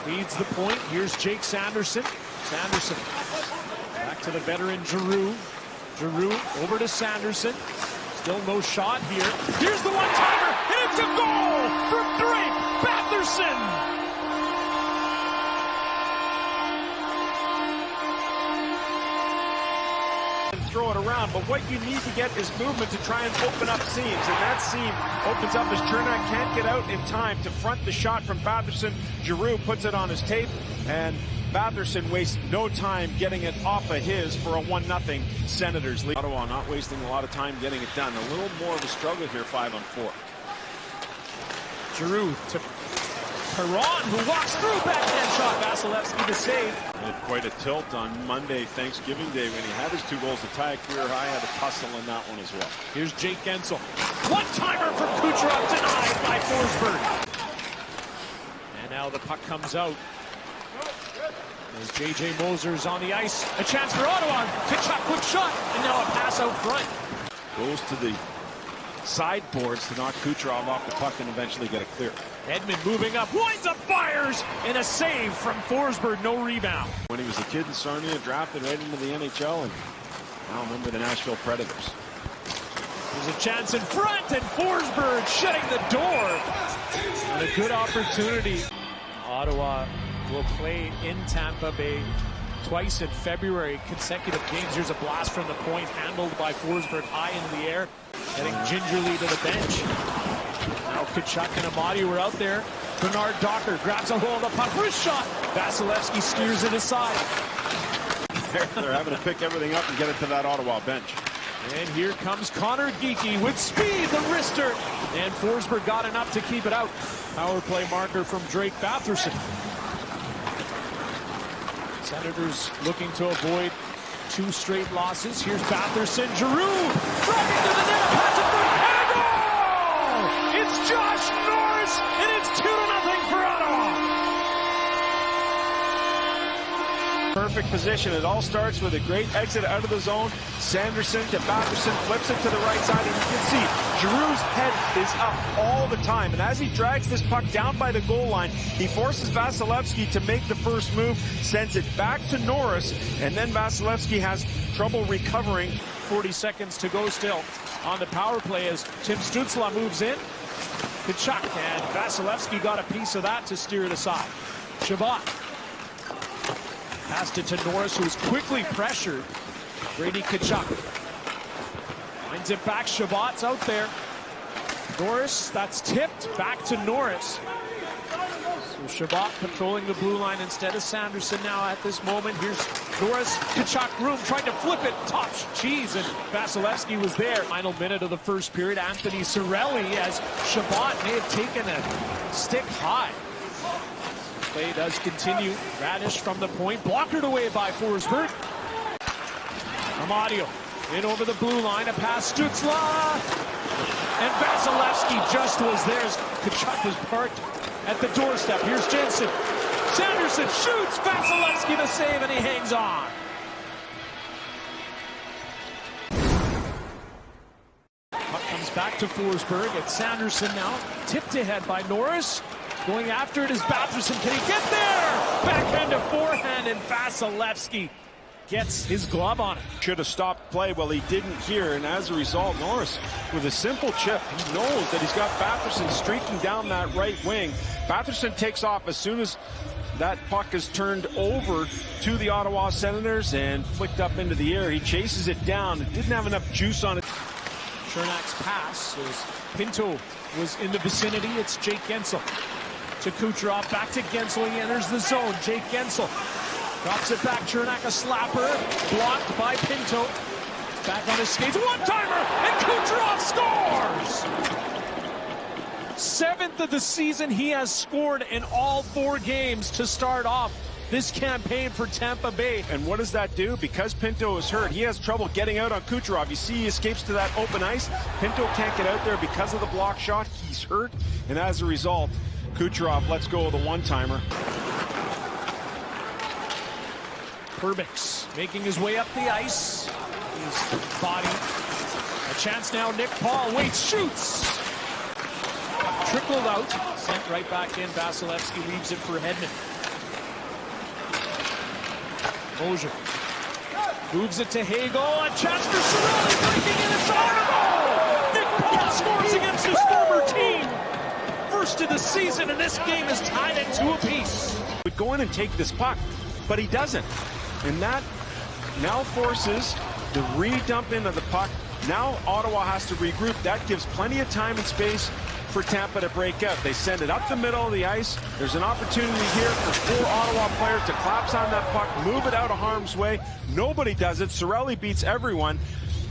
Leads the point. Here's Jake Sanderson. Sanderson back to the veteran Giroux. Giroux over to Sanderson. Still no shot here. Here's the one-timer, and it's a goal from Drake Batherson. Throw it around, but what you need to get is movement to try and open up seams, and that seam opens up as Chernak can't get out in time to front the shot from Batherson. Giroux puts it on his tape, and Batherson wastes no time getting it off of his for a 1-0 Senators lead. Ottawa not wasting a lot of time getting it done. A little more of a struggle here, 5-on-4. Giroux to Perron, who walks through, backhand shot. Vasilevsky to save. Had quite a tilt on Monday, Thanksgiving Day, when he had his 2 goals to tie a career high. Had a tussle in that one as well. Here's Jake Gensel. One-timer from Kucherov, denied by Forsberg. And now the puck comes out. As J.J. Moser's on the ice. A chance for Ottawa. Tkachuk, quick shot. And now a pass out front. Goes to the sideboards to knock Kucherov off the puck and eventually get a clear. Edmund moving up, winds up, fires, and a save from Forsberg, no rebound. When he was a kid in Sarnia, drafted right into the NHL, and now remember the Nashville Predators. There's a chance in front, and Forsberg shutting the door. And a good opportunity. Ottawa will play in Tampa Bay twice in February, consecutive games. Here's a blast from the point, handled by Forsberg high into the air, heading gingerly to the bench. Now Tkachuk and Amadi were out there. Bernard Docker grabs a hold of the puck for his shot. Vasilevsky steers it aside. They're having to pick everything up and get it to that Ottawa bench. And here comes Connor Geekie with speed, the wrister. And Forsberg got enough to keep it out. Power play marker from Drake Batherson. Senators looking to avoid 2 straight losses. Here's Batherson. Giroux driving to the net. Pass it through. And a goal! It's Josh Norris, and it's 2-0 for Ottawa. Perfect position. It all starts with a great exit out of the zone. Sanderson to Batherson, flips it to the right side, and you can see Giroux's head is up all the time. And as he drags this puck down by the goal line, he forces Vasilevsky to make the first move, sends it back to Norris, and then Vasilevsky has trouble recovering. 40 seconds to go still on the power play as Tim Stützle moves in. Tkachuk, and Vasilevsky got a piece of that to steer it aside. Chabot passed it to Norris, who was quickly pressured. Brady Tkachuk finds it back. Chabot's out there. Norris, that's tipped back to Norris. So Chabot controlling the blue line instead of Sanderson now at this moment. Here's Norris, Tkachuk room, tried to flip it, top cheese, and Vasilevsky was there. Final minute of the first period, Anthony Cirelli, as Chabot may have taken a stick high. Play does continue. Radish from the point, blockered away by Forsberg. Amadio in over the blue line, a pass, Stützle, and Vasilevsky just was there as Tkachuk was parked at the doorstep. Here's Jensen. Sanderson shoots, Vasilevsky the save, and he hangs on. Puck comes back to Forsberg. It's Sanderson now, tipped ahead by Norris. Going after it is Batherson. Can he get there? Backhand to forehand, and Vasilevsky gets his glove on it. Should have stopped play. Well, he didn't here, and as a result, Norris, with a simple chip, he knows that he's got Batherson streaking down that right wing. Batherson takes off as soon as that puck is turned over to the Ottawa Senators and flicked up into the air. He chases it down. It didn't have enough juice on it. Chernak's pass as Pinto was in the vicinity. It's Jake Gensel to Kucherov. Back to Gensel. He enters the zone. Jake Gensel drops it back. Chernak a slapper. Blocked by Pinto. Back on his skates. One-timer! And Kucherov scores! 7th of the season. He has scored in all 4 games to start off this campaign for Tampa Bay. And what does that do? Because Pinto is hurt, he has trouble getting out on Kucherov. You see he escapes to that open ice. Pinto can't get out there because of the block shot. He's hurt. And as a result, Kucherov lets go of the one-timer. Perbix making his way up the ice. His body. A chance now. Nick Paul waits, shoots. Trickled out. Sent right back in. Vasilevsky leaves it for Hedman. Mosier moves it to Hagel, and Chester Cirelli breaking in, it's on a goal! Nick Paul scores against his former team! First of the season, and this game is tied at 2 apiece. Would go in and take this puck, but he doesn't. And that now forces the re-dump in of the puck. Now Ottawa has to regroup. That gives plenty of time and space for Tampa to break out. They send it up the middle of the ice. There's an opportunity here for 4 Ottawa players to collapse on that puck, move it out of harm's way. Nobody does it. Cirelli beats everyone.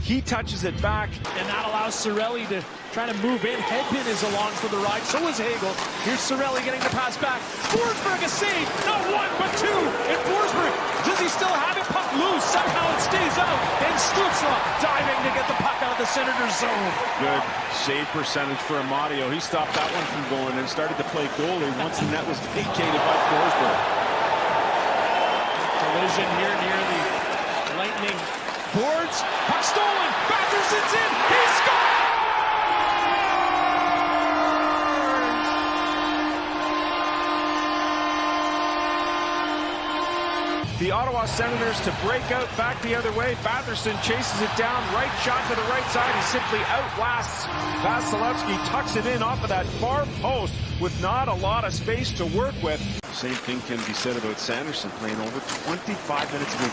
He touches it back. And that allows Cirelli to try to move in. Hedman is along for the ride. So is Hagel. Here's Cirelli getting the pass back. Forsberg a save. Not 1, but 2. And Forsberg, does he still have it? Puck loose. Somehow it stays out. And Stützle diving to get the puck out of the Senators' zone. Good save percentage for Amadio. He stopped that one from going and started to play goalie once the net was vacated by Forsberg. Collision here near the Lightning boards. Puck stolen. Batterson's in. He scores! The Ottawa Senators to break out back the other way. Batherson chases it down. Right shot to the right side. He simply outlasts Vasilevsky. Tucks it in off of that far post with not a lot of space to work with. Same thing can be said about Sanderson playing over 25 minutes a game.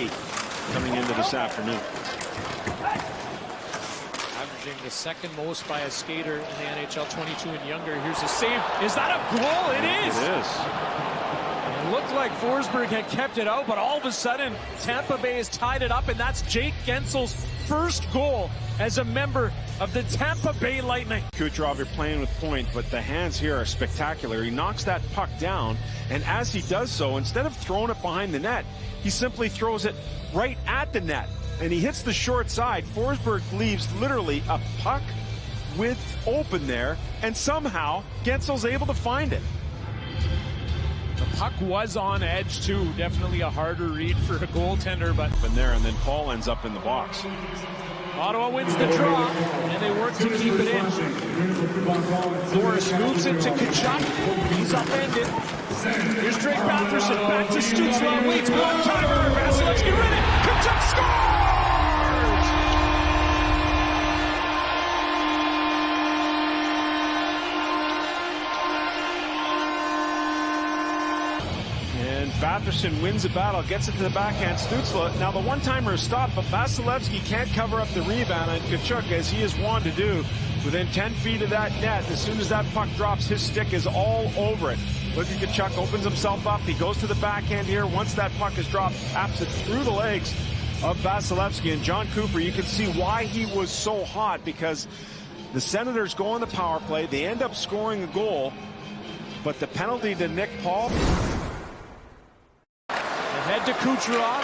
25-38 coming into this afternoon. Averaging the second most by a skater in the NHL, 22 and younger. Here's a save. Is that a goal? It is. It is. It looked like Forsberg had kept it out, but all of a sudden, Tampa Bay has tied it up, and that's Jake Gensel's first goal as a member of the Tampa Bay Lightning. Kucherov, you're playing with point, but the hands here are spectacular. He knocks that puck down, and as he does so, instead of throwing it behind the net, he simply throws it right at the net, and he hits the short side. Forsberg leaves literally a puck width open there, and somehow Gensel's able to find it. The puck was on edge, too. Definitely a harder read for a goaltender, but... And there, and then Paul ends up in the box. Ottawa wins the draw, and they work to keep it in. Norris moves it to Kachuk. He's upended. Here's Drake Batherson, back to Stützle. Waits, one timer. Vasilevsky read it. Kachuk scores! Batherson wins the battle, gets it to the backhand. Stützle, now the one-timer is stopped, but Vasilevsky can't cover up the rebound, and Kachuk, as he is wont to do, within 10 feet of that net, as soon as that puck drops, his stick is all over it. Look at Kachuk, opens himself up, he goes to the backhand here. Once that puck is dropped, taps it through the legs of Vasilevsky, and John Cooper, you can see why he was so hot, because the Senators go on the power play, they end up scoring a goal, but the penalty to Nick Paul... Head to Kucherov.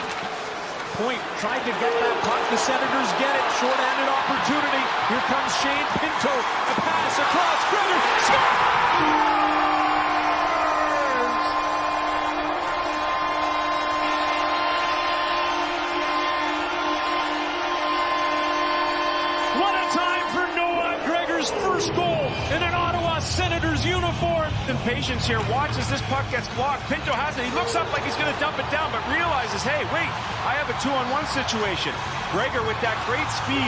Point tried to get that puck. The Senators get it. Short-handed opportunity. Here comes Shane Pinto. A pass across. Gregor scores! What a time for Noah Gregor's first goal in an Ottawa Senators uniform. Impatience here, watches this puck gets blocked. Pinto has it. He looks up like he's going to dump it down, but realizes, hey, wait, I have a 2-on-1 situation. Gregor, with that great speed,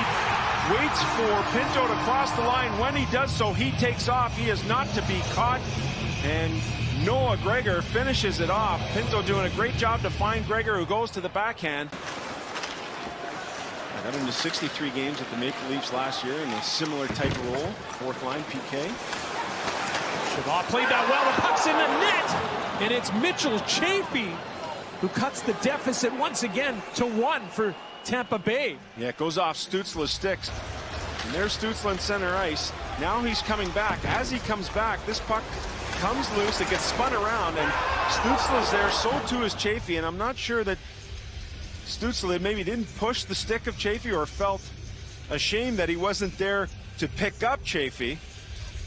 waits for Pinto to cross the line. When he does so, he takes off. He is not to be caught, and Noah Gregor finishes it off. Pinto doing a great job to find Gregor, who goes to the backhand. I got into 63 games with the Maple Leafs last year in a similar type of role, fourth line PK. Chabot played that well, the puck's in the net, and it's Mitchell Chaffee who cuts the deficit once again to 1 for Tampa Bay. Yeah, it goes off Stützle's sticks, and there's Stützle in center ice. Now he's coming back. As he comes back, this puck comes loose, it gets spun around, and Stützle's there, so too is Chaffee, and I'm not sure that Stützle maybe didn't push the stick of Chaffee or felt ashamed that he wasn't there to pick up Chaffee.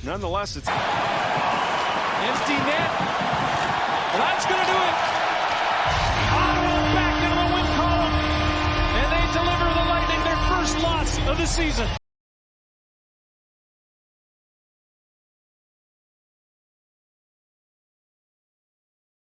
Nonetheless, it's empty net. Well, that's going to do it. Ottawa back into the win column, and they deliver the Lightning their first loss of the season.